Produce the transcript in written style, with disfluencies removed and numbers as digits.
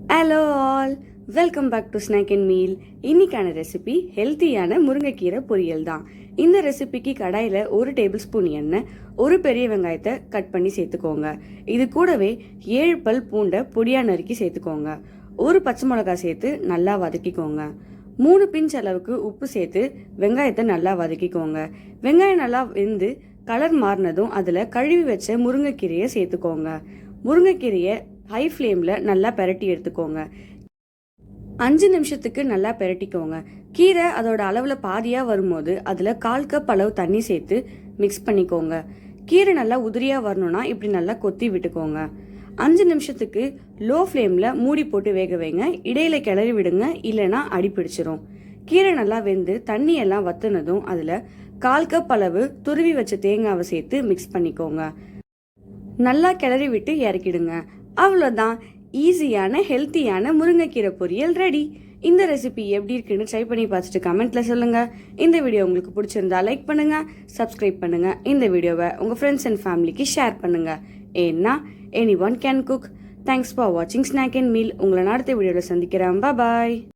Hello all, welcome back to snack and meal. இன்னைக்கான recipe ஹெல்த்தியான முருங்கைக்கீரை பொரியல் தான். இந்த ரெசிபிக்கு கடாயில் 1 டேபிள் ஸ்பூன் எண்ணெய், ஒரு பெரிய வெங்காயத்தை கட் பண்ணி சேர்த்துக்கோங்க. இது கூடவே 7 பல் பூண்டை பொடியாக நறுக்கி சேர்த்துக்கோங்க. ஒரு பச்சை மிளகாய் சேர்த்து நல்லா வதக்கிக்கோங்க. 3 பிஞ்ச் அளவுக்கு உப்பு சேர்த்து வெங்காயத்தை நல்லா வதக்கிக்கோங்க. வெங்காயம் நல்லா வெந்து கலர் மாறினதும் அதில் கழுவி வச்ச முருங்கைக்கீரையை சேர்த்துக்கோங்க. முருங்கைக்கீரையை ஹை ஃப்ளேமில் நல்லா பெரட்டி எடுத்துக்கோங்க. 5 நிமிஷத்துக்கு நல்லா பெரட்டிக்கோங்க. கீரை அதோட அளவில் பாதியாக வரும்போது அதில் 1/4 கப் அளவு தண்ணி சேர்த்து மிக்ஸ் பண்ணிக்கோங்க. கீரை நல்லா உதிரியாக வரணும்னா இப்படி நல்லா கொத்தி விட்டுக்கோங்க. 5 நிமிஷத்துக்கு லோ ஃப்ளேமில் மூடி போட்டு வேக வைங்க. இடையில கிளறி விடுங்க, இல்லைன்னா அடி பிடிச்சிரும். கீரை நல்லா வெந்து தண்ணி எல்லாம் வத்துனதும் அதில் 1/4 கப் அளவு துருவி வச்ச தேங்காவை சேர்த்து மிக்ஸ் பண்ணிக்கோங்க. நல்லா கிளறி விட்டு இறக்கிடுங்க. அவ்வளோதான், ஈஸியான ஹெல்த்தியான முருங்கைக்கீரை பொரியல் ரெடி. இந்த ரெசிபி எப்படி இருக்குன்னு ட்ரை பண்ணி பார்த்துட்டு கமெண்ட்ல சொல்லுங்க. இந்த வீடியோ உங்களுக்கு பிடிச்சிருந்தா லைக் பண்ணுங்க, சப்ஸ்கிரைப் பண்ணுங்க. இந்த வீடியோவை உங்க ஃப்ரெண்ட்ஸ் அண்ட் ஃபேமிலிக்கு ஷேர் பண்ணுங்க. ஏன்னா any one can cook. Thanks for வாட்சிங் ஸ்நாக் அண்ட் மீல். உங்களை அடுத்த வீடியோவில் சந்திக்கிறேன். பாய்.